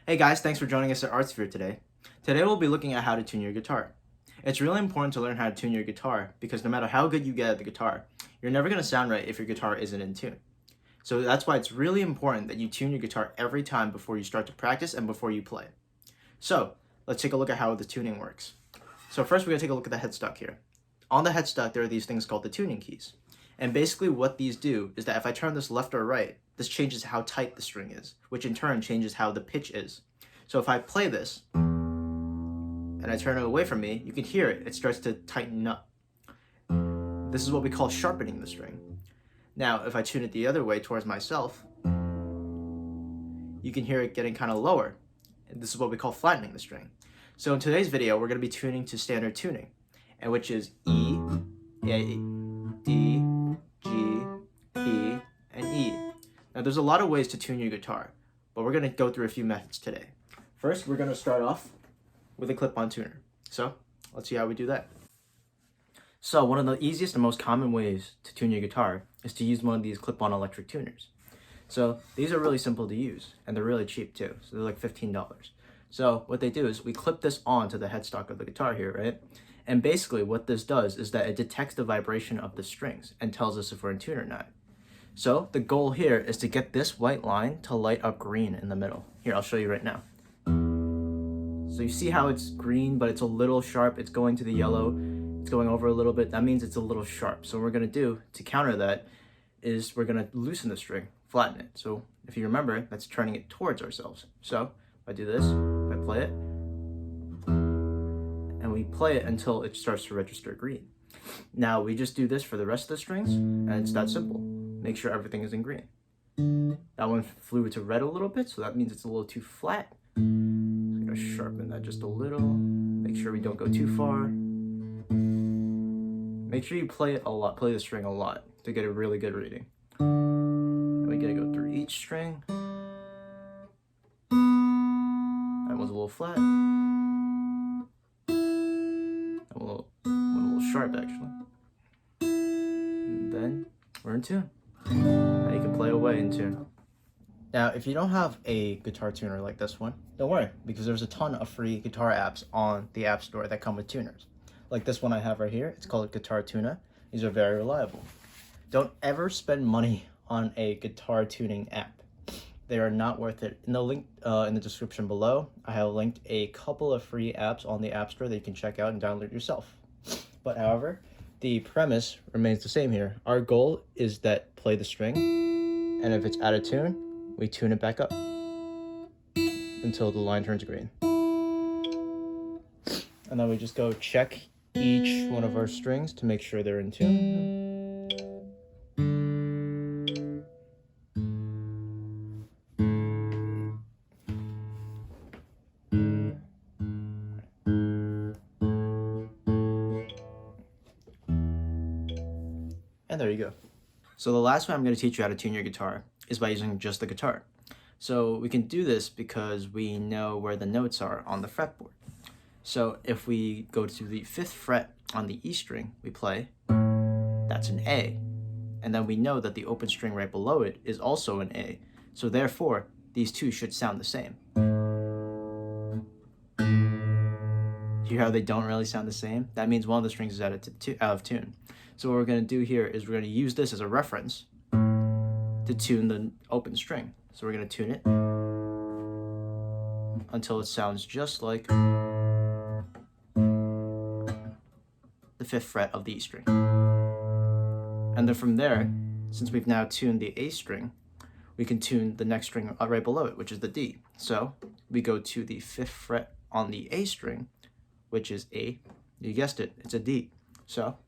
Hey guys, thanks for joining us at ArtSphere today. Today we'll be looking at how to tune your guitar. It's really important to learn how to tune your guitar because no matter how good you get at the guitar, you're never going to sound right if your guitar isn't in tune. So that's why it's really important that you tune your guitar every time before you start to practice and before you play. So let's take a look at how the tuning works. So first we're going to take a look at the headstock here. On the headstock there are these things called the tuning keys. And basically what these do is that if I turn this left or right, this changes how tight the string is, which in turn changes how the pitch is. So if I play this, and I turn it away from me, you can hear it. It starts to tighten up. This is what we call sharpening the string. Now, if I tune it the other way towards myself, you can hear it getting kind of lower. And this is what we call flattening the string. So in today's video, we're going to be tuning to standard tuning, and which is E, A, D, G, B, and E. Now there's a lot of ways to tune your guitar, but we're going to go through a few methods today. First, we're going to start off with a clip-on tuner. So let's see how we do that. So one of the easiest and most common ways to tune your guitar is to use one of these clip-on electric tuners. So these are really simple to use, and they're really cheap too. So they're like $15. So what they do is we clip this onto the headstock of the guitar here, right? And basically what this does is that it detects the vibration of the strings and tells us if we're in tune or not. So the goal here is to get this white line to light up green in the middle. Here, I'll show you right now. So you see how it's green, but it's a little sharp. It's going to the yellow. It's going over a little bit. That means it's a little sharp. So what we're going to do to counter that is we're going to loosen the string, flatten it. So if you remember, that's turning it towards ourselves. So if I do this, if I play it, and we play it until it starts to register green. Now we just do this for the rest of the strings, and it's that simple. Make sure everything is in green. That one flew to red a little bit, so that means it's a little too flat. I'm gonna sharpen that just a little. Make sure we don't go too far. Make sure you play it a lot, play the string a lot to get a really good reading. And we gotta go through each string. That one's a little flat. That one a little sharp actually. And then we're in tune. Now you can play away in tune. Now, if you don't have a guitar tuner like this one, don't worry, because there's a ton of free guitar apps on the App Store that come with tuners. Like this one I have right here, it's called Guitar Tuner. These are very reliable. Don't ever spend money on a guitar tuning app. They are not worth it. In the link in the description below, I have linked a couple of free apps on the App Store that you can check out and download yourself. But however, the premise remains the same here. Our goal is that play the string, and if it's out of tune, we tune it back up until the line turns green. And then we just go check each one of our strings to make sure they're in tune. And there you go. So the last way I'm going to teach you how to tune your guitar is by using just the guitar. So we can do this because we know where the notes are on the fretboard. So if we go to the 5th fret on the E string, we play, that's an A. And then we know that the open string right below it is also an A. So therefore, these two should sound the same. You hear how they don't really sound the same? That means one of the strings is out of tune. So what we're going to do here is we're going to use this as a reference to tune the open string. So we're going to tune it until it sounds just like the 5th fret of the E string. And then from there, since we've now tuned the A string, we can tune the next string right below it, which is the D. So we go to the 5th fret on the A string, which is A. You guessed it, it's a D. So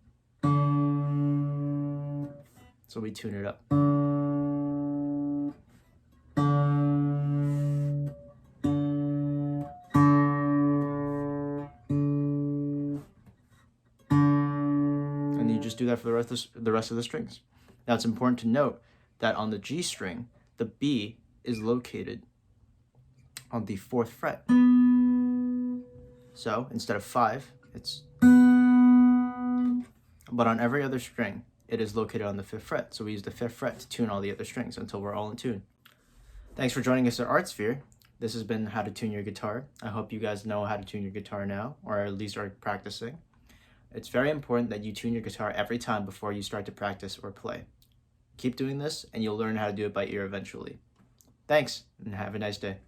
we tune it up. And you just do that for the rest of the strings. Now it's important to note that on the G string, the B is located on the 4th fret. So instead of 5, it's... But on every other string, it is located on the 5th fret. So we use the 5th fret to tune all the other strings until we're all in tune. Thanks for joining us at ArtSphere. This has been How to Tune Your Guitar. I hope you guys know how to tune your guitar now, or at least are practicing. It's very important that you tune your guitar every time before you start to practice or play. Keep doing this, and you'll learn how to do it by ear eventually. Thanks, and have a nice day.